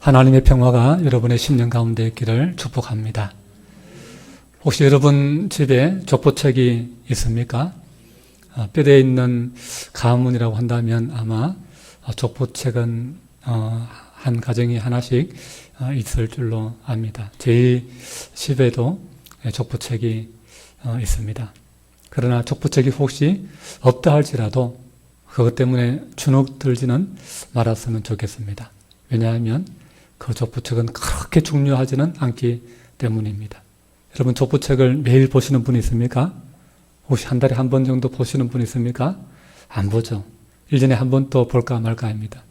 하나님의 평화가 여러분의 심령 가운데 있기를 축복합니다. 혹시 여러분 집에 족보책이 있습니까? 뼈대에 있는 가문이라고 한다면 아마 족보책은 한 가정이 하나씩 있을 줄로 압니다. 저희 집에도 족보책이 있습니다. 그러나 족보책이 혹시 없다 할지라도 그것 때문에 주눅 들지는 말았으면 좋겠습니다. 왜냐하면 그 족보책은 그렇게 중요하지는 않기 때문입니다. 여러분 족보책을 매일 보시는 분이 있습니까? 혹시 한 달에 한 번 정도 보시는 분이 있습니까? 안 보죠. 1년에 한 번 또 볼까 말까 합니다.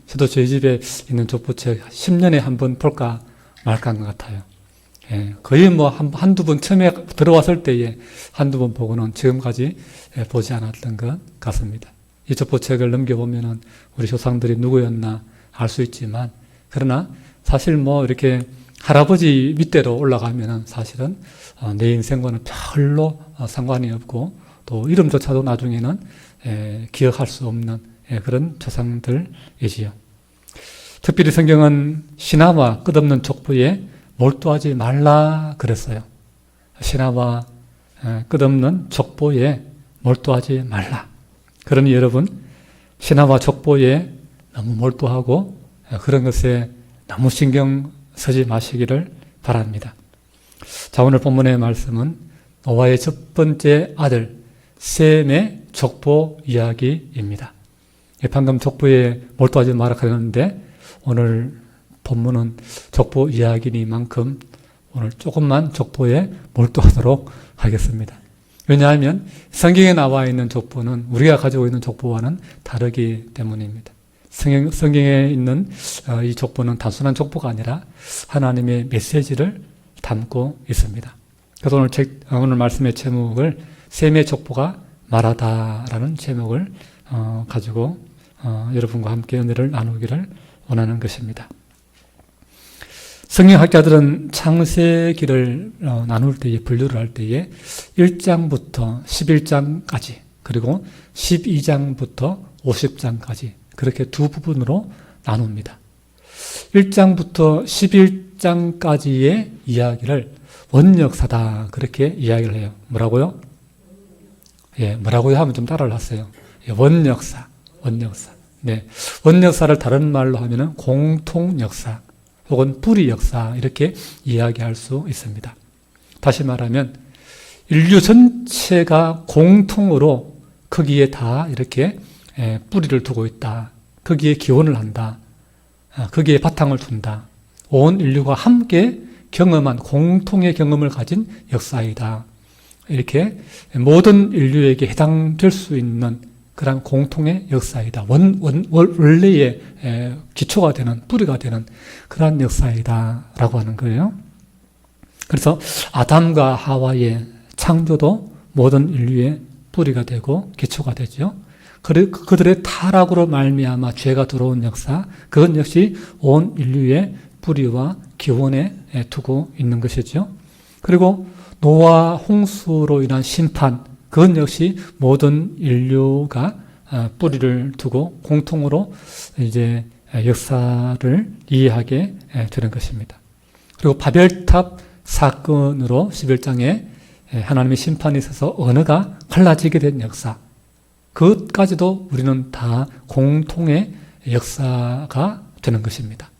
저도 저희 집에 있는 족보책 10년에 한 번 볼까 말까 한 것 같아요. 거의 뭐 한두 번 처음에 들어왔을 때에 한두 번 보고는 지금까지 보지 않았던 것 같습니다. 이 족보책을 넘겨보면은 우리 조상들이 누구였나 알 수 있지만 그러나 사실 뭐 이렇게 할아버지 밑대로 올라가면은 사실은 내 인생과는 별로 상관이 없고 또 이름조차도 나중에는 기억할 수 없는 그런 조상들이지요. 특별히 성경은 신하와 끝없는 족보에 몰두하지 말라 그랬어요. 신하와 끝없는 족보에 몰두하지 말라. 그러니 여러분 신하와 족보에 너무 몰두하고 그런 것에 너무 신경 쓰지 마시기를 바랍니다. 자, 오늘 본문의 말씀은 노아의 첫 번째 아들 셈의 족보 이야기입니다. 방금 족보에 몰두하지 마라 그랬는데 오늘 본문은 족보 이야기니만큼 오늘 조금만 족보에 몰두하도록 하겠습니다. 왜냐하면 성경에 나와 있는 족보는 우리가 가지고 있는 족보와는 다르기 때문입니다. 성경에 있는 이 족보는 단순한 족보가 아니라 하나님의 메시지를 담고 있습니다. 그래서 오늘 말씀의 제목을 셈의 족보가 말하다라는 제목을 가지고 여러분과 함께 은혜를 나누기를 원하는 것입니다. 성경학자들은 창세기를 나눌 때에 분류를 할 때에 1장부터 11장까지 그리고 12장부터 50장까지 그렇게 두 부분으로 나눕니다. 1장부터 11장까지의 이야기를 원역사다 그렇게 이야기를 해요. 뭐라고요? 뭐라고요 하면 좀 따라를 하세요. 원역사. 네. 원역사를 다른 말로 하면은 공통역사 혹은 뿌리역사 이렇게 이야기할 수 있습니다. 다시 말하면 인류 전체가 공통으로 거기에 다 이렇게 뿌리를 두고 있다. 거기에 기원을 한다. 거기에 바탕을 둔다. 온 인류가 함께 경험한 공통의 경험을 가진 역사이다. 이렇게 모든 인류에게 해당될 수 있는 그런 공통의 역사이다. 원래의 기초가 되는, 뿌리가 되는 그런 역사이다. 라고 하는 거예요. 그래서 아담과 하와의 창조도 모든 인류의 뿌리가 되고 기초가 되죠. 그들의 타락으로 말미암아 죄가 들어온 역사, 그것 역시 온 인류의 뿌리와 기원에 두고 있는 것이죠. 그리고 노아 홍수로 인한 심판, 그것 역시 모든 인류가 뿌리를 두고 공통으로 이제 역사를 이해하게 되는 것입니다. 그리고 바벨탑 사건으로 11장에 하나님의 심판이 있어서 언어가 갈라지게 된 역사, 그것까지도 우리는 다 공통의 역사가 되는 것입니다.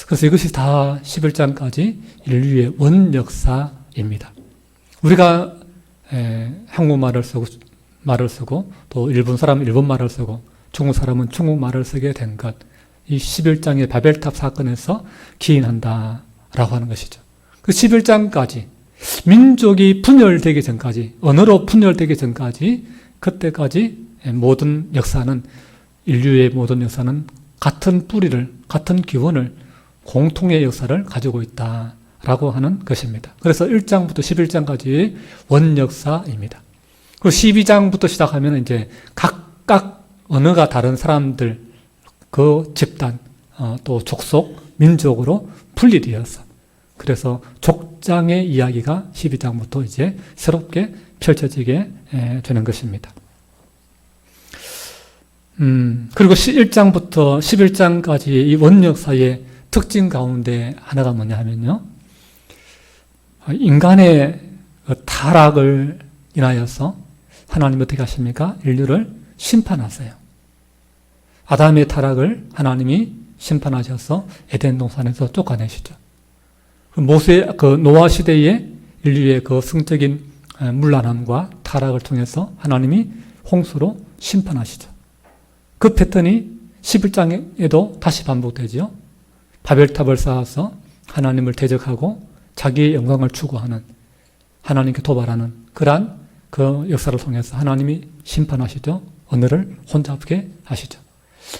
그래서 이것이 다 11장까지 인류의 원역사입니다. 우리가 한국말을 쓰고 또 일본 사람은 일본말을 쓰고 중국 사람은 중국말을 쓰게 된 것, 이 11장의 바벨탑 사건에서 기인한다라고 하는 것이죠. 그 11장까지 민족이 분열되기 전까지, 언어로 분열되기 전까지, 그때까지 모든 역사는, 인류의 모든 역사는 같은 뿌리를, 같은 기원을, 공통의 역사를 가지고 있다라고 하는 것입니다. 그래서 1장부터 11장까지의 원역사입니다. 그리고 12장부터 시작하면 이제 각각 언어가 다른 사람들, 그 집단, 또 족속, 민족으로 분리되어서, 그래서 족장의 이야기가 12장부터 이제 새롭게 펼쳐지게 되는 것입니다. 그리고 1장부터 11장까지 이 원역사에 특징 가운데 하나가 뭐냐 하면요. 인간의 타락을 인하여서 하나님이 어떻게 하십니까? 인류를 심판하세요. 아담의 타락을 하나님이 심판하셔서 에덴 동산에서 쫓아내시죠. 노아 시대에 인류의 그 성적인 문란함과 타락을 통해서 하나님이 홍수로 심판하시죠. 그 패턴이 11장에도 다시 반복되지요. 바벨탑을 쌓아서 하나님을 대적하고 자기의 영광을 추구하는, 하나님께 도발하는 그러한 그 역사를 통해서 하나님이 심판하시죠. 언어를 혼잡게 하시죠.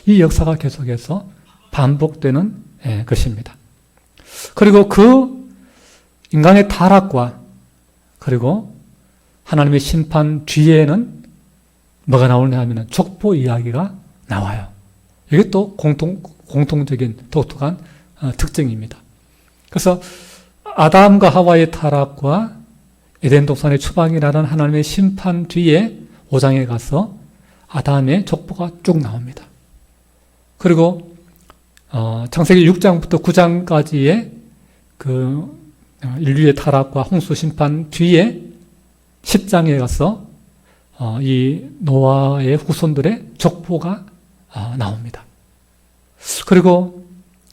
이 역사가 계속해서 반복되는 것입니다. 그리고 그 인간의 타락과 그리고 하나님의 심판 뒤에는 뭐가 나오냐 하면 족보 이야기가 나와요. 이게 또 공통적인 독특한 특징입니다. 그래서 아담과 하와의 타락과 에덴 동산의 추방이라는 하나님의 심판 뒤에 5장에 가서 아담의 족보가 쭉 나옵니다. 그리고 창세기 6장부터 9장까지의 그 인류의 타락과 홍수 심판 뒤에 10장에 가서 이 노아의 후손들의 족보가 나옵니다. 그리고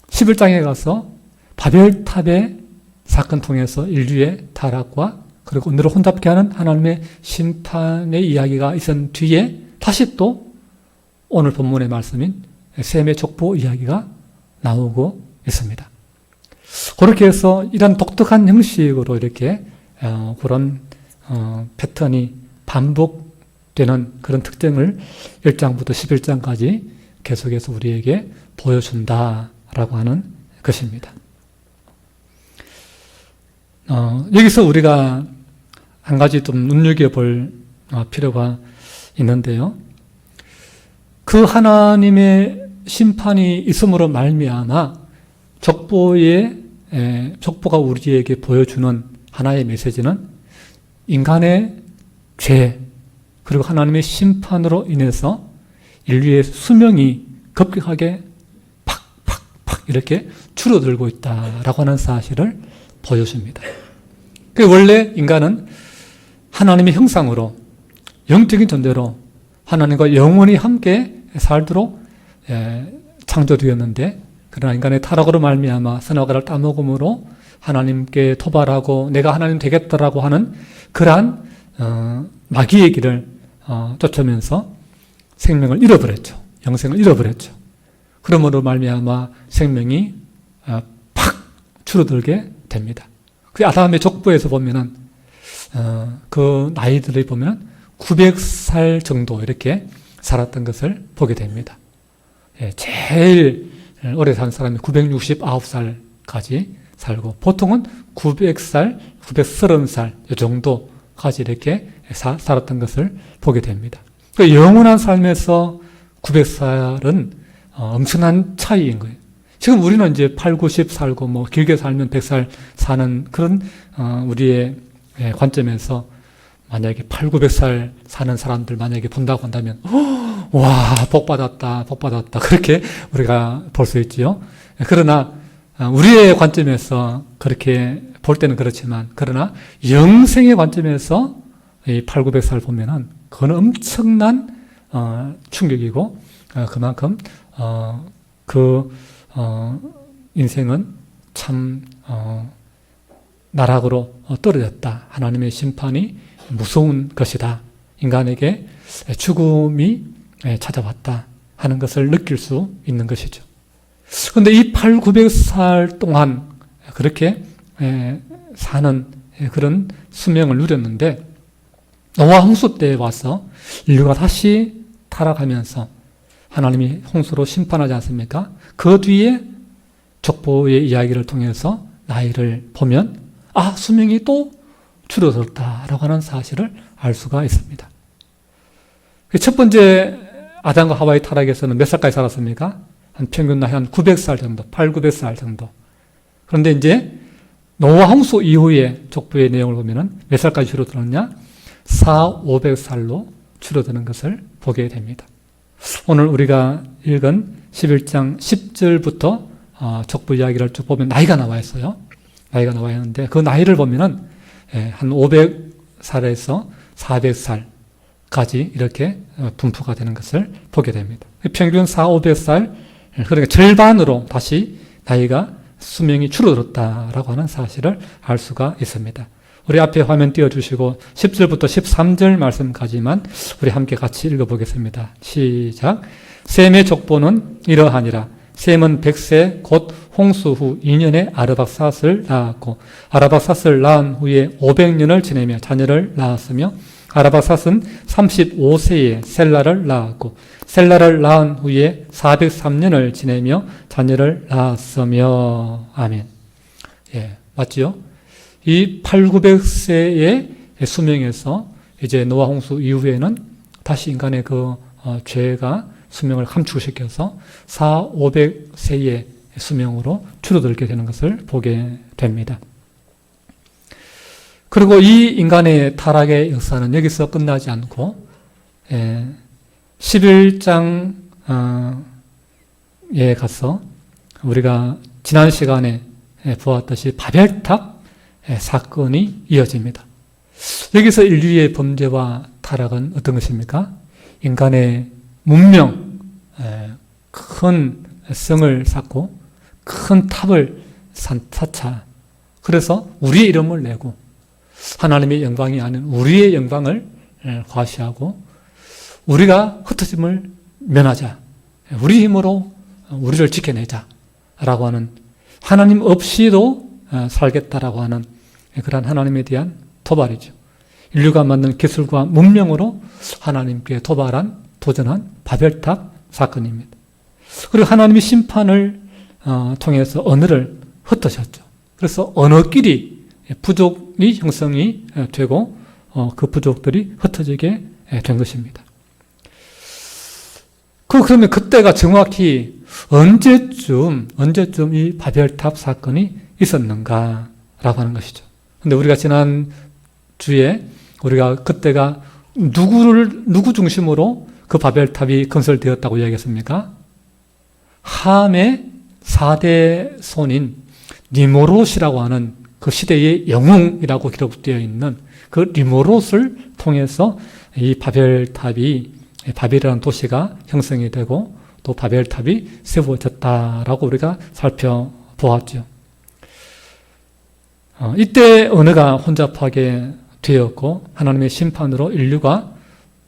11장에 가서 바벨탑의 사건 통해서 인류의 타락과 그리고 언어를 혼잡게 하는 하나님의 심판의 이야기가 있은 뒤에 다시 또 오늘 본문의 말씀인 셈의 족보 이야기가 나오고 있습니다. 그렇게 해서 이런 독특한 형식으로 이렇게 그런 패턴이 반복되는 그런 특징을 1장부터 11장까지 계속해서 우리에게 보여준다라고 하는 것입니다. 여기서 우리가 한 가지 좀 눈여겨볼 필요가 있는데요. 그 하나님의 심판이 있음으로 말미암아 족보가 우리에게 보여주는 하나의 메시지는 인간의 죄 그리고 하나님의 심판으로 인해서 인류의 수명이 급격하게 팍팍팍 이렇게 줄어들고 있다라고 하는 사실을 보여줍니다. 원래 인간은 하나님의 형상으로 영적인 존재로 하나님과 영원히 함께 살도록 창조되었는데 그러나 인간의 타락으로 말미암아 선악과를 따먹음으로 하나님께 토발하고 내가 하나님 되겠다라고 하는 그러한 마귀의 길을 쫓으면서 생명을 잃어버렸죠. 영생을 잃어버렸죠. 그러므로 말미암아 생명이 팍 줄어들게 됩니다. 그 아담의 족보에서 보면은 그 나이들을 보면 900살 정도 이렇게 살았던 것을 보게 됩니다. 제일 오래 산 사람이 969살까지 살고 보통은 900살, 930살 이 정도까지 이렇게 살았던 것을 보게 됩니다. 그 영원한 삶에서 900살은 엄청난 차이인 거예요. 지금 우리는 이제 8, 90 살고 뭐 길게 살면 100살 사는 그런 우리의 관점에서 만약에 8, 900살 사는 사람들 만약에 본다고 한다면 와, 복 받았다 그렇게 우리가 볼 수 있지요. 그러나 우리의 관점에서 그렇게 볼 때는 그렇지만 그러나 영생의 관점에서 이 8, 900살 보면은 그건 엄청난 충격이고 그만큼 인생은 참 나락으로 떨어졌다. 하나님의 심판이 무서운 것이다. 인간에게 죽음이 찾아왔다 하는 것을 느낄 수 있는 것이죠. 그런데 이 8, 900살 동안 그렇게 사는 그런 수명을 누렸는데 노아 홍수 때에 와서 인류가 다시 타락하면서 하나님이 홍수로 심판하지 않습니까? 그 뒤에 족보의 이야기를 통해서 나이를 보면 수명이 또 줄어들었다라고 하는 사실을 알 수가 있습니다. 첫 번째 아담과 하와의 타락에서는 몇 살까지 살았습니까? 한 평균 나이 한 900살 정도, 8, 900살 정도. 그런데 이제 노아 홍수 이후에 족보의 내용을 보면은 몇 살까지 줄어들었냐? 4, 500살로 줄어드는 것을 보게 됩니다. 오늘 우리가 읽은 11장 10절부터 족보 이야기를 쭉 보면 나이가 나와 있어요. 나이가 나와 있는데 그 나이를 보면은 한 500살에서 400살까지 이렇게 분포가 되는 것을 보게 됩니다. 평균 400~500살, 그러니까 절반으로 다시 나이가 수명이 줄어들었다라고 하는 사실을 알 수가 있습니다. 우리 앞에 화면 띄워주시고 10절부터 13절 말씀까지만 우리 함께 같이 읽어보겠습니다. 시작. 셈의 족보는 이러하니라. 셈은 100세 곧 홍수 후 2년에 아르박삿을 낳았고 아르박삿을 낳은 후에 500년을 지내며 자녀를 낳았으며 아르박삿은 35세에 셀라를 낳았고 셀라를 낳은 후에 403년을 지내며 자녀를 낳았으며. 아멘. 예, 맞지요? 이 800~900세의 수명에서 이제 노아 홍수 이후에는 다시 인간의 그 죄가 수명을 감축시켜서 400~500세의 수명으로 줄어들게 되는 것을 보게 됩니다. 그리고 이 인간의 타락의 역사는 여기서 끝나지 않고 11장에 가서 우리가 지난 시간에 보았듯이 바벨탑 사건이 이어집니다. 여기서 인류의 범죄와 타락은 어떤 것입니까? 인간의 문명, 큰 성을 쌓고 큰 탑을 쌓자. 그래서 우리의 이름을 내고 하나님의 영광이 아닌 우리의 영광을 과시하고 우리가 흩어짐을 면하자. 우리 힘으로 우리를 지켜내자. 라고 하는, 하나님 없이도 살겠다라고 하는 그런 하나님에 대한 도발이죠. 인류가 만든 기술과 문명으로 하나님께 도전한 바벨탑 사건입니다. 그리고 하나님의 심판을 통해서 언어를 흩으셨죠. 그래서 언어끼리 부족이 형성이 되고 그 부족들이 흩어지게 된 것입니다. 그러면 그때가 정확히 언제쯤 이 바벨탑 사건이 있었는가라고 하는 것이죠. 근데 우리가 지난 주에 우리가 그때가 누구 중심으로 그 바벨탑이 건설되었다고 이야기했습니까? 함의 4대 손인 니모롯이라고 하는 그 시대의 영웅이라고 기록되어 있는 그 니모롯을 통해서 이 바벨이라는 도시가 형성이 되고 또 바벨탑이 세워졌다라고 우리가 살펴보았죠. 이때 언어가 혼잡하게 되었고 하나님의 심판으로 인류가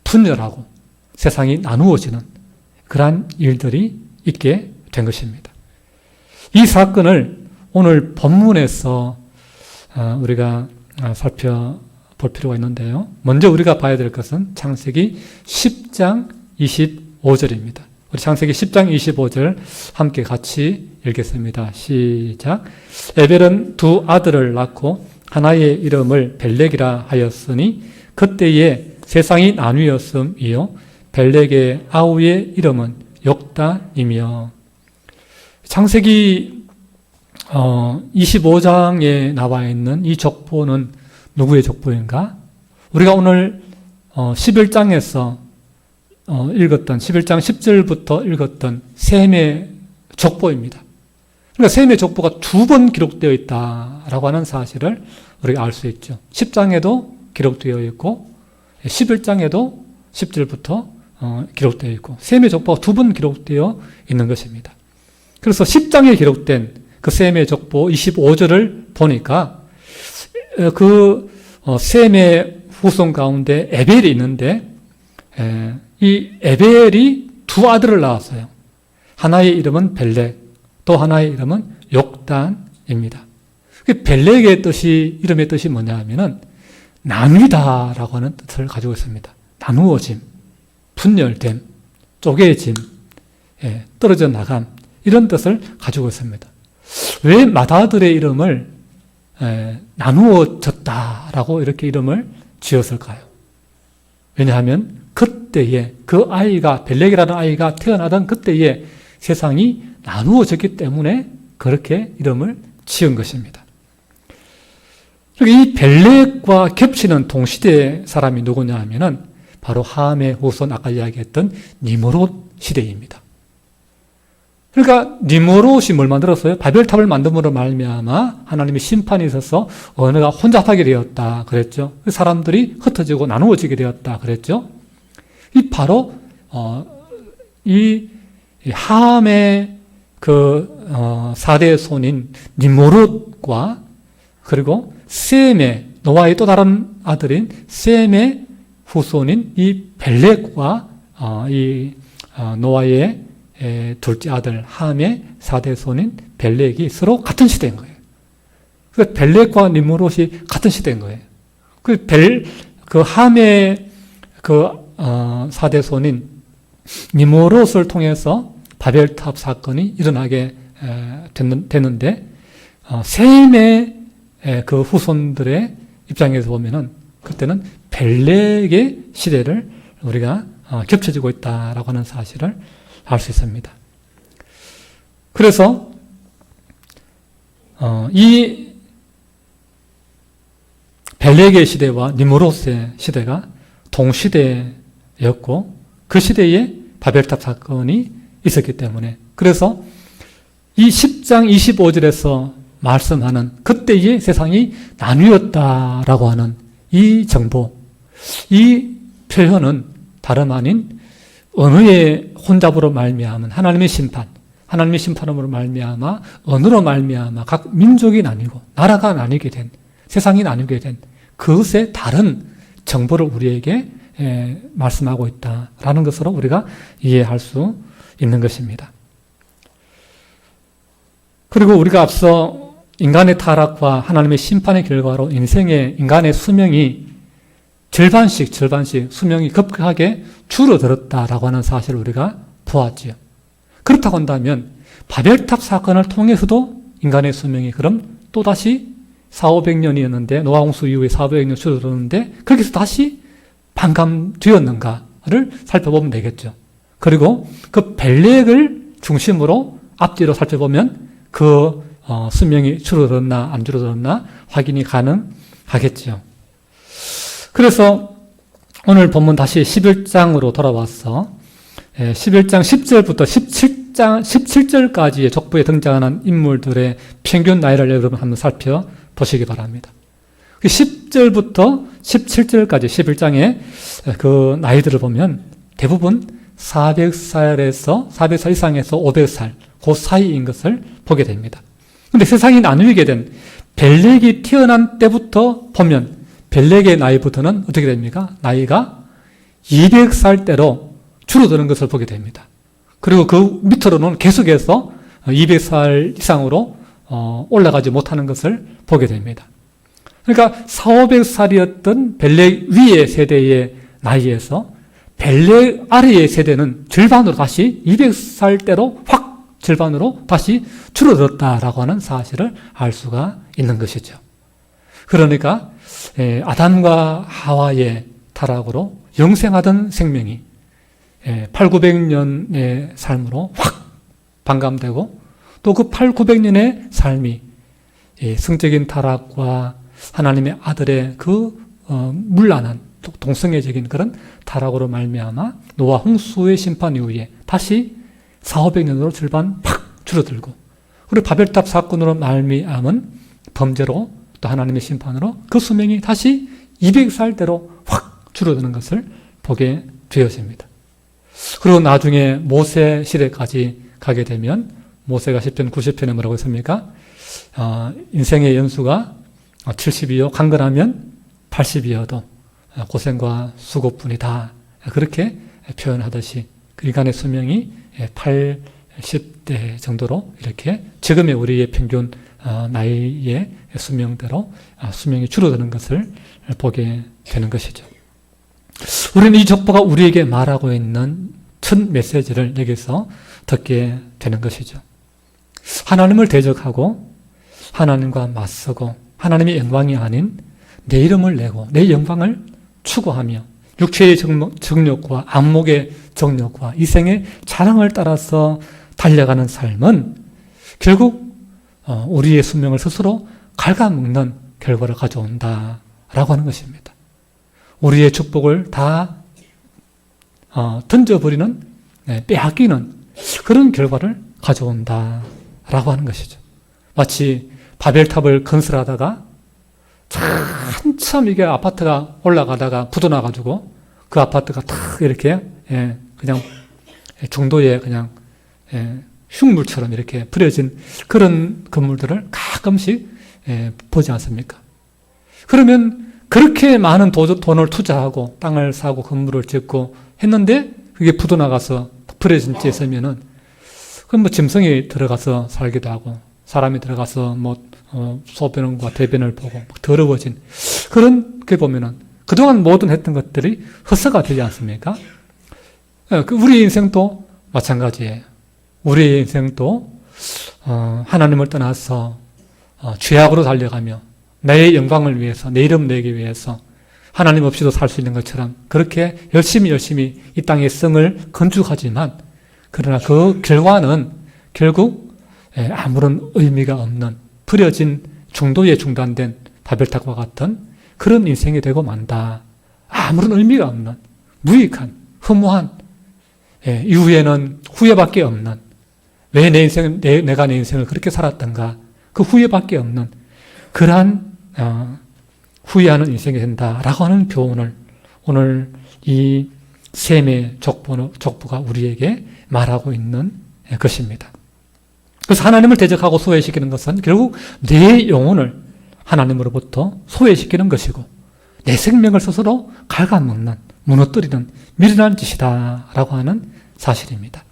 분열하고 세상이 나누어지는 그러한 일들이 있게 된 것입니다. 이 사건을 오늘 본문에서 우리가 살펴볼 필요가 있는데요. 먼저 우리가 봐야 될 것은 창세기 10장 25절입니다. 우리 창세기 10장 25절 함께 같이 읽겠습니다. 시작. 에벨은 두 아들을 낳고 하나의 이름을 벨렉이라 하였으니 그때에 세상이 나뉘었음이요 벨렉의 아우의 이름은 욕단이며. 창세기 25장에 나와 있는 이 족보는 누구의 족보인가? 우리가 오늘 11장에서 읽었던 11장 10절부터 읽었던 셈의 족보입니다. 그러니까 셈의 족보가 2번 기록되어 있다라고 하는 사실을 우리가 알 수 있죠. 10장에도 기록되어 있고 11장에도 10절부터 기록되어 있고 셈의 족보가 2번 기록되어 있는 것입니다. 그래서 10장에 기록된 그 셈의 족보 25절을 보니까 그 셈의 후손 가운데 에벨이 있는데 이 에벨이 두 아들을 낳았어요. 하나의 이름은 벨렉, 또 하나의 이름은 욕단입니다. 벨렉의 이름의 뜻이 뭐냐 하면은 나뉘다라고 하는 뜻을 가지고 있습니다. 나누어짐, 분열됨, 쪼개짐, 떨어져 나감, 이런 뜻을 가지고 있습니다. 왜 맏아들의 이름을 나누어졌다라고 이렇게 이름을 지었을까요? 왜냐하면 그때에 그 아이가, 벨렉이라는 아이가 태어나던 그때에 세상이 나누어졌기 때문에 그렇게 이름을 지은 것입니다. 이 벨렉과 겹치는 동시대의 사람이 누구냐 하면은 바로 함의 후손 아까 이야기했던 니므롯 시대입니다. 그러니까 니므롯이 뭘 만들었어요? 바벨탑을 만듦으로 말미암아 하나님의 심판이 있어서 언어가 혼잡하게 되었다 그랬죠. 사람들이 흩어지고 나누어지게 되었다 그랬죠. 이 바로 이 함의 그 4대 손인 니므롯과 그리고 셈의 노아의 또 다른 아들인 셈의 후손인 이 벨렉과 이 노아의 둘째 아들 함의 4대 손인 벨렉이 서로 같은 시대인 거예요. 그 벨렉과 니므롯이 같은 시대인 거예요. 그 함의 그 4대 손인 니므롯을 통해서 바벨탑 사건이 일어나게 됐는데 셈의 그 후손들의 입장에서 보면은 그때는 벨렉의 시대를 우리가 겹쳐지고 있다라고 하는 사실을 알 수 있습니다. 그래서 이 벨렉의 시대와 니므롯의 시대가 동시대였고 그 시대에 바벨탑 사건이 있었기 때문에 그래서 이 10장 25절에서 말씀하는 그때의 세상이 나뉘었다라고 하는 이 정보, 이 표현은 다름 아닌 언어의 혼잡으로 말미암은 하나님의 심판으로 말미암아 언어로 말미암아 각 민족이 나뉘고 나라가 나뉘게 된 세상이 나뉘게 된 그것의 다른 정보를 우리에게 말씀하고 있다라는 것으로 우리가 이해할 수 있는 것입니다. 그리고 우리가 앞서 인간의 타락과 하나님의 심판의 결과로 인간의 수명이 절반씩 수명이 급격하게 줄어들었다라고 하는 사실을 우리가 보았지요. 그렇다고 한다면 바벨탑 사건을 통해서도 인간의 수명이 그럼 또다시 400~500년이었는데 노아홍수 이후에 400년 줄어들었는데 거기서 다시 반감되었는가를 살펴보면 되겠죠. 그리고 그 벨렉을 중심으로 앞뒤로 살펴보면 그 수명이 줄어들었나 안 줄어들었나 확인이 가능하겠죠. 그래서 오늘 본문 다시 11장으로 돌아와서 11장 10절부터 17절까지의 족보에 등장하는 인물들의 평균 나이를 여러분 한번 살펴보시기 바랍니다. 10절부터 17절까지 11장의 그 나이들을 보면 대부분 400살 이상에서 500살 그 사이인 것을 보게 됩니다. 그런데 세상이 나누게 된 벨렉이 태어난 때부터 보면 벨렉의 나이부터는 어떻게 됩니까? 나이가 200살대로 줄어드는 것을 보게 됩니다. 그리고 그 밑으로는 계속해서 200살 이상으로 올라가지 못하는 것을 보게 됩니다. 그러니까 400~500살이었던 벨렉 위의 세대의 나이에서 벨렉 아래의 세대는 절반으로 다시 200살대로 확 절반으로 다시 줄어들었다라고 하는 사실을 알 수가 있는 것이죠. 그러니까 아담과 하와의 타락으로 영생하던 생명이 800~900년의 삶으로 확 반감되고 또 그 800~900년의 삶이 성적인 타락과 하나님의 아들의 그 문란한 동성애적인 그런 타락으로 말미암아 노아 홍수의 심판 이후에 다시 400~500년으로 절반 팍 줄어들고 그리고 바벨탑 사건으로 말미암은 범죄로 또 하나님의 심판으로 그 수명이 다시 200살대로 확 줄어드는 것을 보게 되었습니다. 그리고 나중에 모세 시대까지 가게 되면 모세가 10편 90편에 뭐라고 했습니까? 인생의 연수가 70이요 간건하면 80이어도 고생과 수고뿐이다. 그렇게 표현하듯이 인간의 수명이 80대 정도로 이렇게 지금의 우리의 평균 나이의 수명대로 수명이 줄어드는 것을 보게 되는 것이죠. 우리는 이 족보가 우리에게 말하고 있는 첫 메시지를 여기서 듣게 되는 것이죠. 하나님을 대적하고 하나님과 맞서고 하나님의 영광이 아닌 내 이름을 내고 내 영광을 추구하며 육체의 정욕과 안목의 정욕과 이생의 자랑을 따라서 달려가는 삶은 결국 우리의 수명을 스스로 갉아먹는 결과를 가져온다라고 하는 것입니다. 우리의 축복을 다 던져버리는 빼앗기는 그런 결과를 가져온다라고 하는 것이죠. 마치 바벨탑을 건설하다가 한참 이게 아파트가 올라가다가 부도나가지고 그 아파트가 탁 이렇게 그냥 중도에 그냥 흉물처럼 이렇게 버려진 그런 건물들을 가끔씩 보지 않습니까? 그러면 그렇게 많은 돈을 투자하고 땅을 사고 건물을 짓고 했는데 그게 부도나가서 버려진 채 있으면은 그럼 뭐 짐승이 들어가서 살기도 하고 사람이 들어가서 소변과 대변을 보고 더러워진 그렇게 보면은 그동안 모든 했던 것들이 헛서가 되지 않습니까? 우리 인생도 마찬가지예요. 우리 인생도 하나님을 떠나서 죄악으로 달려가며 내 영광을 위해서 내 이름 내기 위해서 하나님 없이도 살 수 있는 것처럼 그렇게 열심히 이 땅의 성을 건축하지만 그러나 그 결과는 결국 아무런 의미가 없는 버려진 중도에 중단된 바벨탑과 같은 그런 인생이 되고 만다. 아무런 의미가 없는 무익한 허무한 이후에는 후회밖에 없는 왜 내가 내 인생을 그렇게 살았던가 그 후회밖에 없는 그러한 후회하는 인생이 된다라고 하는 교훈을 오늘 이 셈의 족보가 우리에게 말하고 있는 것입니다. 그래서 하나님을 대적하고 소외시키는 것은 결국 내 영혼을 하나님으로부터 소외시키는 것이고 내 생명을 스스로 갉아먹는 무너뜨리는 미련한 짓이다라고 하는 사실입니다.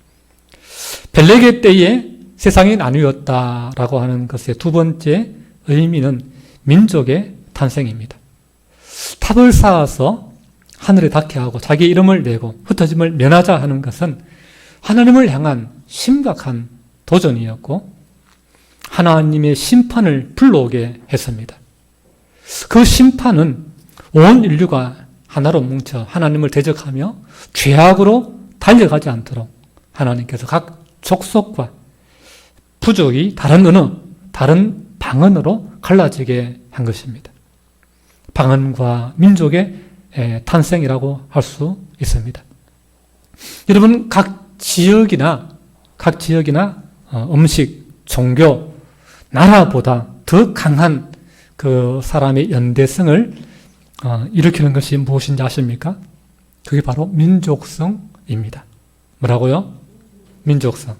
벨렉의 때에 세상이 나뉘었다라고 하는 것의 두 번째 의미는 민족의 탄생입니다. 탑을 쌓아서 하늘에 닿게 하고 자기 이름을 내고 흩어짐을 면하자 하는 것은 하나님을 향한 심각한 도전이었고 하나님의 심판을 불러오게 했습니다. 그 심판은 온 인류가 하나로 뭉쳐 하나님을 대적하며 죄악으로 달려가지 않도록 하나님께서 각 족속과 부족이 다른 방언으로 갈라지게 한 것입니다. 방언과 민족의 탄생이라고 할 수 있습니다. 여러분 각 지역이나 음식, 종교, 나라보다 더 강한 그 사람의 연대성을 일으키는 것이 무엇인지 아십니까? 그게 바로 민족성입니다. 뭐라고요? 민족성.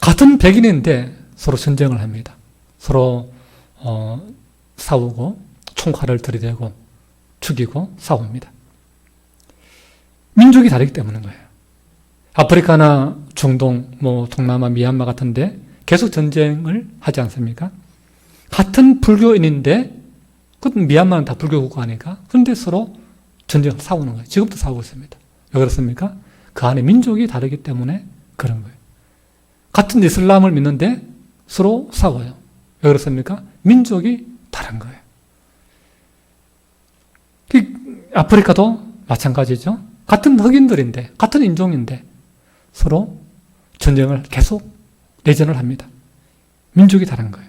같은 백인인데 서로 전쟁을 합니다. 서로 싸우고 총칼을 들이대고 죽이고 싸웁니다. 민족이 다르기 때문인 거예요. 아프리카나 중동, 동남아, 미얀마 같은데 계속 전쟁을 하지 않습니까? 같은 불교인인데, 미얀마는 다 불교 국가니까. 그런데 서로 전쟁을 싸우는 거예요. 지금도 싸우고 있습니다. 왜 그렇습니까? 그 안에 민족이 다르기 때문에 그런 거예요. 같은 이슬람을 믿는데 서로 싸워요. 왜 그렇습니까? 민족이 다른 거예요. 아프리카도 마찬가지죠. 같은 흑인들인데, 같은 인종인데 서로 전쟁을 계속 내전을 합니다. 민족이 다른 거예요.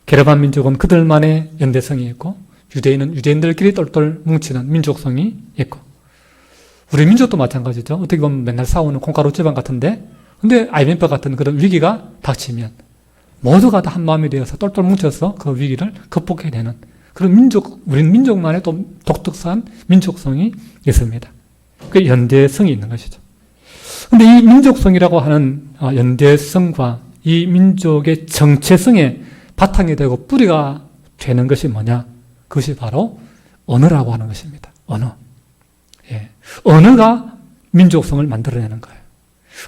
게르만 민족은 그들만의 연대성이 있고 유대인은 유대인들끼리 똘똘 뭉치는 민족성이 있고 우리 민족도 마찬가지죠. 어떻게 보면 맨날 싸우는 콩가루 집안 같은데 근데 IMF 같은 그런 위기가 닥치면 모두가 다 한마음이 되어서 똘똘 뭉쳐서 그 위기를 극복해내는 그런 우리 민족만의 또 독특한 민족성이 있습니다. 그 연대성이 있는 것이죠. 근데 이 민족성이라고 하는 연대성과 이 민족의 정체성의 바탕이 되고 뿌리가 되는 것이 뭐냐? 그것이 바로 언어라고 하는 것입니다. 언어. 언어가 민족성을 만들어내는 거예요.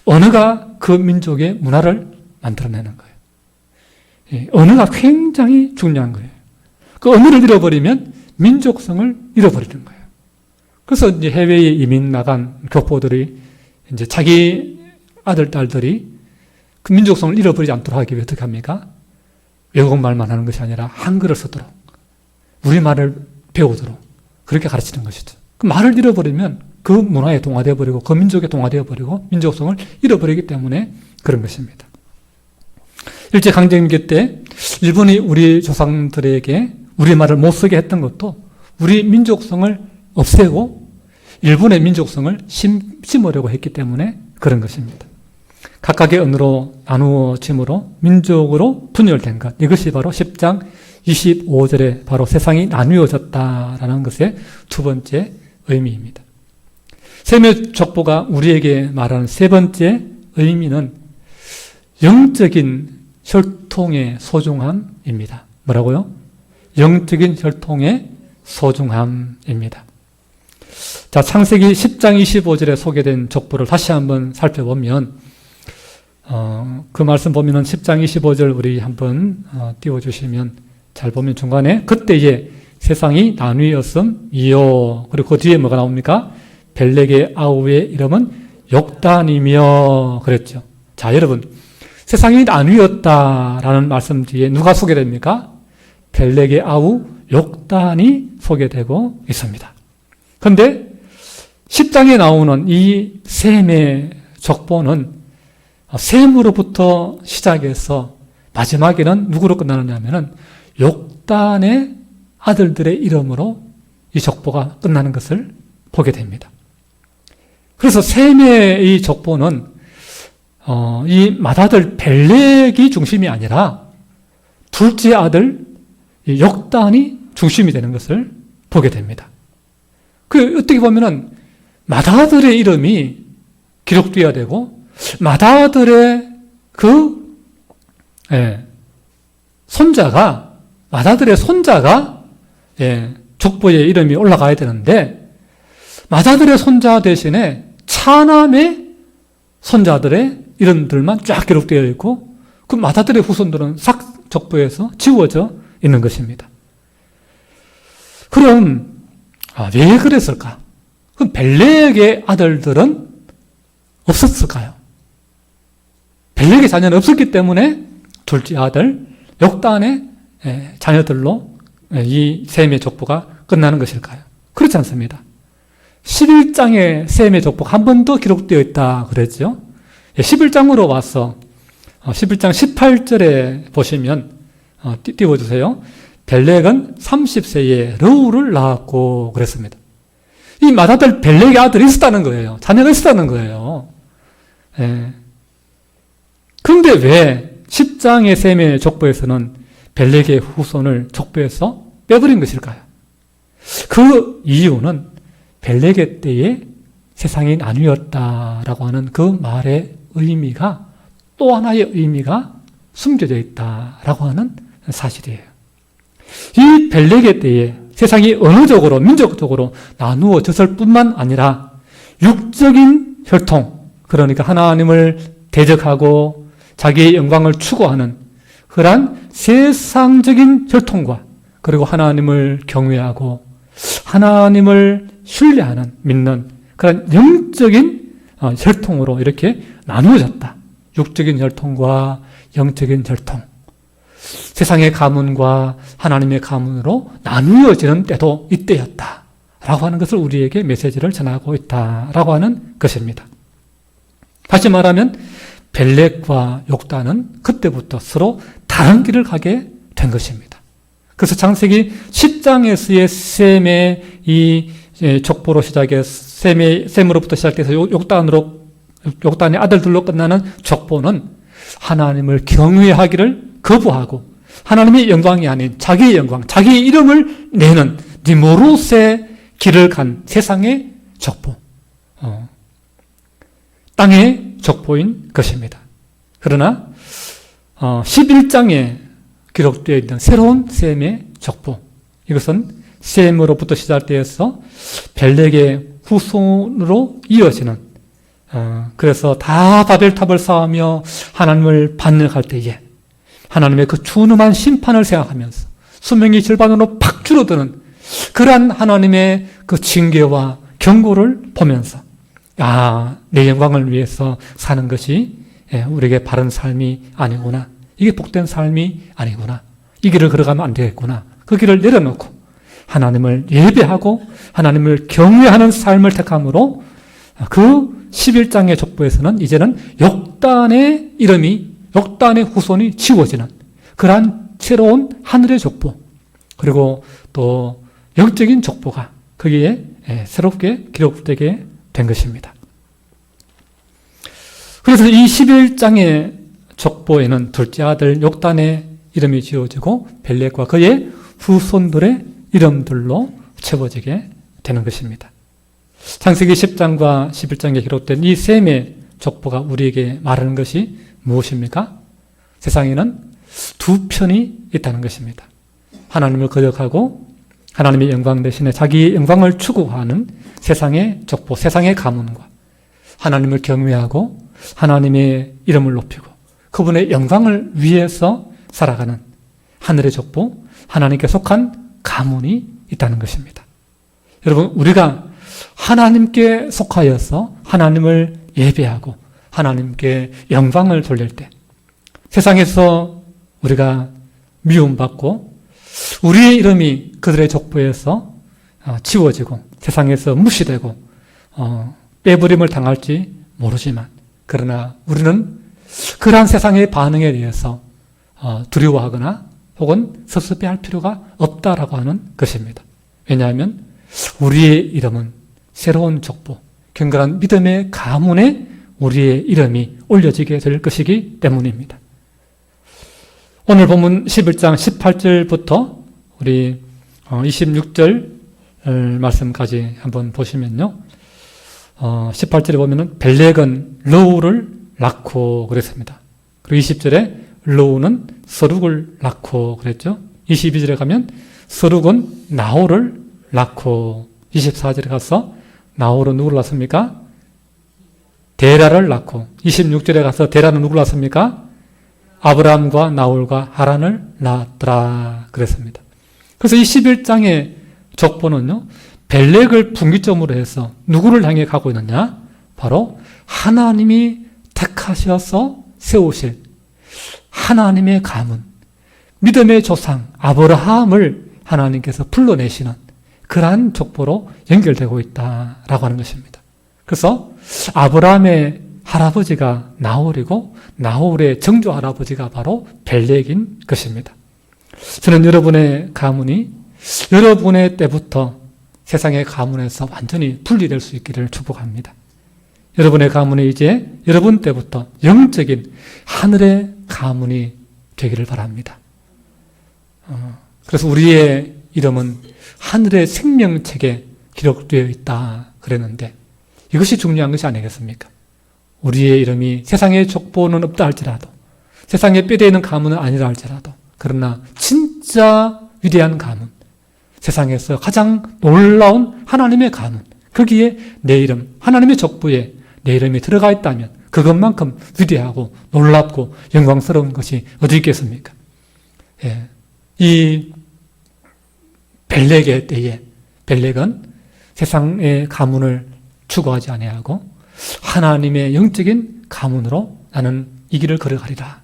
언어가 그 민족의 문화를 만들어내는 거예요. 언어가 굉장히 중요한 거예요. 그 언어를 잃어버리면 민족성을 잃어버리는 거예요. 그래서 이제 해외에 이민 나간 교포들이 이제 자기 아들, 딸들이 그 민족성을 잃어버리지 않도록 하기 위해 어떻게 합니까? 외국말만 하는 것이 아니라 한글을 쓰도록, 우리말을 배우도록 그렇게 가르치는 것이죠. 그 말을 잃어버리면 그 문화에 동화되어 버리고 그 민족에 동화되어 버리고 민족성을 잃어버리기 때문에 그런 것입니다. 일제강점기 때 일본이 우리 조상들에게 우리말을 못 쓰게 했던 것도 우리 민족성을 없애고 일본의 민족성을 심으려고 했기 때문에 그런 것입니다. 각각의 언어로 나누어짐으로 민족으로 분열된 것. 이것이 바로 10장 25절에 바로 세상이 나누어졌다라는 것의 두 번째 의미입니다. 셈의 족보가 우리에게 말하는 세 번째 의미는 영적인 혈통의 소중함입니다. 뭐라고요? 영적인 혈통의 소중함입니다. 자, 창세기 10장 25절에 소개된 족보를 다시 한번 살펴보면 그 말씀 보면은 10장 25절 우리 한번 띄워주시면 잘 보면 중간에 그때에 세상이 나뉘었음이요. 그리고 그 뒤에 뭐가 나옵니까? 벨렉의 아우의 이름은 욕단이며 그랬죠. 자, 여러분, 세상이 나뉘었다라는 말씀 뒤에 누가 소개됩니까? 벨렉의 아우 욕단이 소개되고 있습니다. 그런데 10장에 나오는 이 셈의 족보는 셈으로부터 시작해서 마지막에는 누구로 끝나느냐 하면은 욕단의 아들들의 이름으로 이 족보가 끝나는 것을 보게 됩니다. 그래서 셈의 이 족보는 이 맏아들 벨렉이 중심이 아니라 둘째 아들 욕단이 중심이 되는 것을 보게 됩니다. 그 어떻게 보면은 맏아들의 이름이 기록되어야 되고 맏아들의 맏아들의 손자가 족보에 이름이 올라가야 되는데 맏아들의 손자 대신에 차남의 손자들의 이름들만 쫙 기록되어 있고 그 맏아들의 후손들은 싹 족보에서 지워져 있는 것입니다. 그럼 왜 그랬을까? 그럼 벨렉의 아들들은 없었을까요? 벨렉의 자녀는 없었기 때문에 둘째 아들 욕단의 자녀들로 이 셈의 족보가 끝나는 것일까요? 그렇지 않습니다. 11장의 셈의 족보가 한 번 더 기록되어 있다 그랬죠. 11장으로 와서 11장 18절에 보시면 띄워주세요. 벨렉은 30세에 르우를 낳았고 그랬습니다. 이 맏아들 벨렉의 아들이 있었다는 거예요. 자녀가 있었다는 거예요. 그런데 왜 10장의 셈의 족보에서는 벨렉의 후손을 족보에서 빼버린 것일까요? 그 이유는 벨렉의 때에 세상이 나뉘었다라고 하는 그 말의 의미가 또 하나의 의미가 숨겨져 있다라고 하는 사실이에요. 이 벨렉의 때에 세상이 언어적으로 민족적으로 나누어졌을 뿐만 아니라 육적인 혈통, 그러니까 하나님을 대적하고 자기의 영광을 추구하는 그러한 세상적인 혈통과 그리고 하나님을 경외하고 하나님을 신뢰하는 믿는 그런 영적인 혈통으로 이렇게 나누어졌다. 육적인 혈통과 영적인 혈통, 세상의 가문과 하나님의 가문으로 나누어지는 때도 이때였다 라고 하는 것을 우리에게 메시지를 전하고 있다라고 하는 것입니다. 다시 말하면 벨렉과 욕단은 그때부터 서로 다른 길을 가게 된 것입니다. 그래서 창세기 10장에서의 셈의 이 족보로 시작해서 셈으로부터 시작해서 욕단의 아들들로 끝나는 족보는 하나님을 경외하기를 거부하고 하나님의 영광이 아닌 자기의 영광, 자기의 이름을 내는 니모롯의 길을 간 세상의 족보, 땅의 족보인 것입니다. 그러나 11장에 기록되어 있는 새로운 셈의 족보, 이것은 셈으로부터 시작되어서 벨렉의 후손으로 이어지는, 그래서 다 바벨탑을 쌓으며 하나님을 반역할 때에 하나님의 그 준엄한 심판을 생각하면서 수명이 절반으로 팍 줄어드는 그러한 하나님의 그 징계와 경고를 보면서 내 영광을 위해서 사는 것이 우리에게 바른 삶이 아니구나. 이게 복된 삶이 아니구나. 이 길을 걸어가면 안 되겠구나. 그 길을 내려놓고 하나님을 예배하고 하나님을 경외하는 삶을 택함으로 그 11장의 족보에서는 이제는 욕단의 이름이, 욕단의 후손이 지워지는 그러한 새로운 하늘의 족보, 그리고 또 영적인 족보가 거기에 새롭게 기록되게 된 것입니다. 그래서 이 11장의 족보에는 둘째 아들 욕단의 이름이 지어지고 벨렉과 그의 후손들의 이름들로 채워지게 되는 것입니다. 창세기 10장과 11장에 기록된 이 셈의 족보가 우리에게 말하는 것이 무엇입니까? 세상에는 두 편이 있다는 것입니다. 하나님을 거역하고 하나님의 영광 대신에 자기의 영광을 추구하는 세상의 족보, 세상의 가문과 하나님을 경외하고 하나님의 이름을 높이고 그분의 영광을 위해서 살아가는 하늘의 족보, 하나님께 속한 가문이 있다는 것입니다. 여러분, 우리가 하나님께 속하여서 하나님을 예배하고 하나님께 영광을 돌릴 때 세상에서 우리가 미움받고 우리의 이름이 그들의 족보에서 지워지고 세상에서 무시되고 빼버림을 당할지 모르지만 그러나 우리는 그러한 세상의 반응에 대해서 두려워하거나 혹은 섭섭해할 필요가 없다라고 하는 것입니다. 왜냐하면 우리의 이름은 새로운 족보, 경건한 믿음의 가문에 우리의 이름이 올려지게 될 것이기 때문입니다. 오늘 본문 11장 18절부터 우리 26절 말씀까지 한번 보시면요. 18절에 보면은 벨렉은 르우를 낳고 그랬습니다. 그리고 20절에 르우는 서룩을 낳고 그랬죠. 22절에 가면 서룩은 나홀을 낳고 24절에 가서 나홀은 누구를 낳습니까? 데라를 낳고 26절에 가서 데라는 누구를 낳습니까? 아브라함과 나홀과 하란을 낳았더라 그랬습니다. 그래서 이 11장의 족보는요, 벨렉을 분기점으로 해서 누구를 향해 가고 있느냐? 바로 하나님이 택하셔서 세우실 하나님의 가문, 믿음의 조상 아브라함을 하나님께서 불러내시는 그러한 족보로 연결되고 있다라고 하는 것입니다. 그래서 아브라함의 할아버지가 나홀이고 나홀의 정조 할아버지가 바로 벨렉인 것입니다. 저는 여러분의 가문이 여러분의 때부터 세상의 가문에서 완전히 분리될 수 있기를 축복합니다. 여러분의 가문이 이제 여러분 때부터 영적인 하늘의 가문이 되기를 바랍니다. 그래서 우리의 이름은 하늘의 생명책에 기록되어 있다 그랬는데 이것이 중요한 것이 아니겠습니까? 우리의 이름이 세상의 족보는 없다 할지라도 세상에 뼈대 있는 가문은 아니라 할지라도 그러나 진짜 위대한 가문, 세상에서 가장 놀라운 하나님의 가문, 거기에 내 이름, 하나님의 족보에 내 이름이 들어가 있다면 그것만큼 위대하고 놀랍고 영광스러운 것이 어디 있겠습니까? 예. 이 벨렉의 때에 벨렉은 세상의 가문을 추구하지 아니하고 하나님의 영적인 가문으로 나는 이 길을 걸어가리라.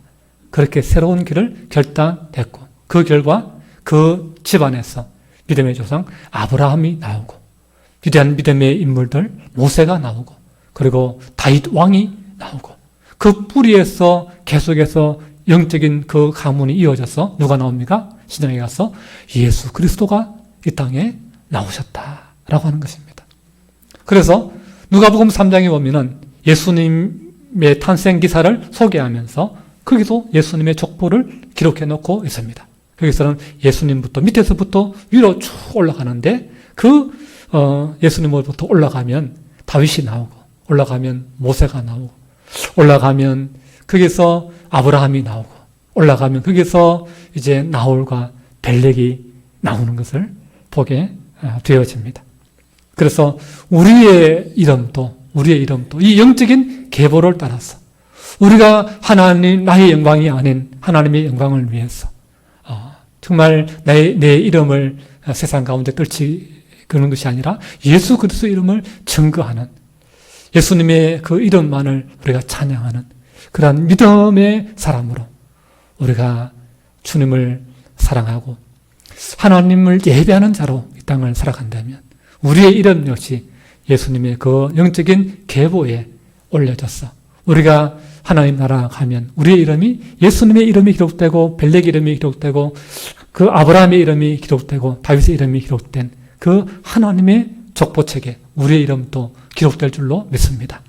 그렇게 새로운 길을 결단했고 그 결과 그 집안에서 믿음의 조상 아브라함이 나오고 위대한 믿음의 인물들 모세가 나오고 그리고 다윗 왕이 나오고 그 뿌리에서 계속해서 영적인 그 가문이 이어져서 누가 나옵니까? 신약에 가서 예수 그리스도가 이 땅에 나오셨다라고 하는 것입니다. 그래서 누가복음 3장에 보면은 예수님의 탄생 기사를 소개하면서 거기도 예수님의 족보를 기록해 놓고 있습니다. 거기서는 예수님부터 밑에서부터 위로 쭉 올라가는데 그 예수님으로부터 올라가면 다윗이 나오고 올라가면 모세가 나오고 올라가면 거기서 아브라함이 나오고 올라가면 거기서 이제 나홀과 벨렉이 나오는 것을 보게 되어집니다. 그래서 우리의 이름도 이 영적인 계보를 따라서 우리가 하나님 나의 영광이 아닌 하나님의 영광을 위해서 정말 내 이름을 세상 가운데 떨치는 것이 아니라 예수 그리스도 이름을 증거하는 예수님의 그 이름만을 우리가 찬양하는 그러한 믿음의 사람으로 우리가 주님을 사랑하고 하나님을 예배하는 자로 이 땅을 살아간다면 우리의 이름 역시 예수님의 그 영적인 계보에 올려져서 우리가 하나님 나라 가면 우리의 이름이 예수님의 이름이 기록되고 벨렉의 이름이 기록되고 그 아브라함의 이름이 기록되고 다윗의 이름이 기록된 그 하나님의 족보책에 우리의 이름도 기록될 줄로 믿습니다.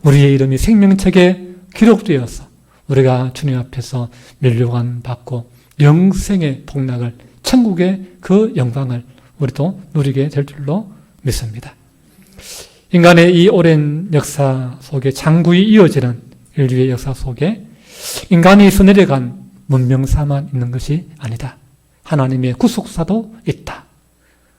우리의 이름이 생명책에 기록되어서 우리가 주님 앞에서 면류관 받고 영생의 복락을, 천국의 그 영광을 우리도 누리게 될 줄로 믿습니다. 인간의 이 오랜 역사 속에 장구히 이어지는 인류의 역사 속에 인간이 써내려간 문명사만 있는 것이 아니다. 하나님의 구속사도 있다.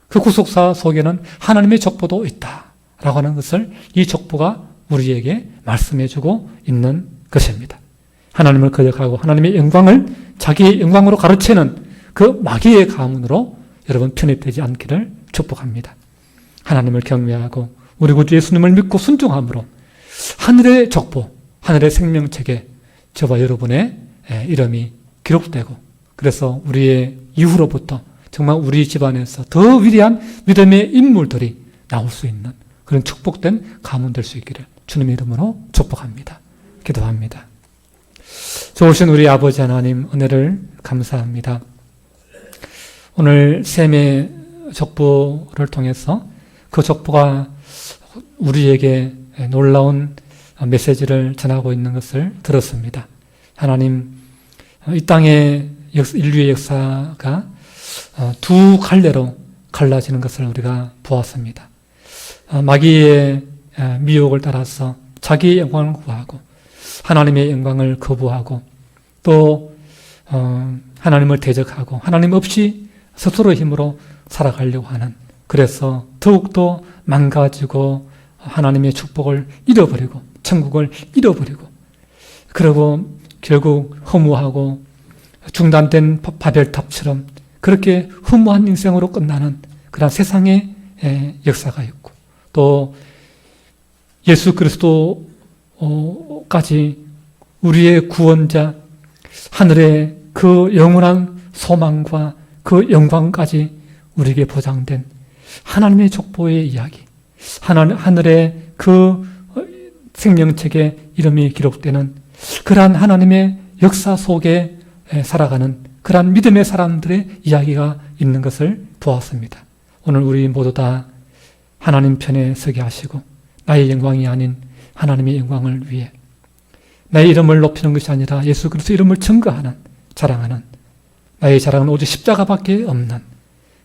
그 구속사 속에는 하나님의 족보도 있다. 라고 하는 것을 이 족보가 우리에게 말씀해주고 있는 것입니다. 하나님을 거역하고 하나님의 영광을 자기의 영광으로 가르치는 그 마귀의 가문으로 여러분 편입되지 않기를 축복합니다. 하나님을 경외하고 우리 구주 예수님을 믿고 순종함으로 하늘의 족보, 하늘의 생명책에 저와 여러분의 이름이 기록되고, 그래서 우리의 이후로부터 정말 우리 집안에서 더 위대한 믿음의 인물들이 나올 수 있는 그런 축복된 가문 될 수 있기를 주님의 이름으로 축복합니다. 기도합니다. 좋으신 우리 아버지 하나님, 은혜를 감사합니다. 오늘 셈의 족보를 통해서 그 족보가 우리에게 놀라운 메시지를 전하고 있는 것을 들었습니다. 하나님, 이 땅의 인류의 역사가 두 갈래로 갈라지는 것을 우리가 보았습니다. 마귀의 미혹을 따라서 자기의 영광을 구하고 하나님의 영광을 거부하고 또 하나님을 대적하고 하나님 없이 스스로의 힘으로 살아가려고 하는, 그래서 더욱더 망가지고 하나님의 축복을 잃어버리고 천국을 잃어버리고, 그리고 결국 허무하고 중단된 바벨탑처럼 그렇게 허무한 인생으로 끝나는 그런 세상의 역사가 있고, 또 예수 그리스도까지 우리의 구원자, 하늘의 그 영원한 소망과 그 영광까지 우리에게 보장된 하나님의 족보의 이야기, 하늘의 그 생명책에 이름이 기록되는 그러한 하나님의 역사 속에 살아가는 그러한 믿음의 사람들의 이야기가 있는 것을 보았습니다. 오늘 우리 모두 다 하나님 편에 서게 하시고 나의 영광이 아닌 하나님의 영광을 위해 나의 이름을 높이는 것이 아니라 예수 그리스도 이름을 증거하는, 자랑하는, 나의 자랑은 오직 십자가밖에 없는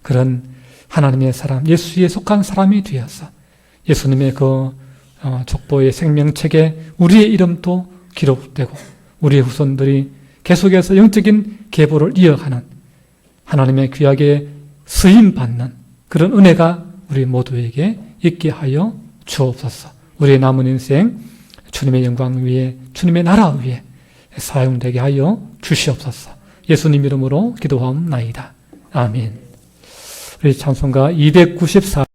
그런 하나님의 사람, 예수에 속한 사람이 되어서 예수님의 그 족보의 생명책에 우리의 이름도 기록되고 우리의 후손들이 계속해서 영적인 계보를 이어가는 하나님의 귀하게 쓰임받는 그런 은혜가 우리 모두에게 있게 하여 주옵소서. 우리의 남은 인생 주님의 영광 위에, 주님의 나라 위에 사용되게 하여 주시옵소서. 예수님 이름으로 기도하옵나이다. 아멘. 우리 찬송가 294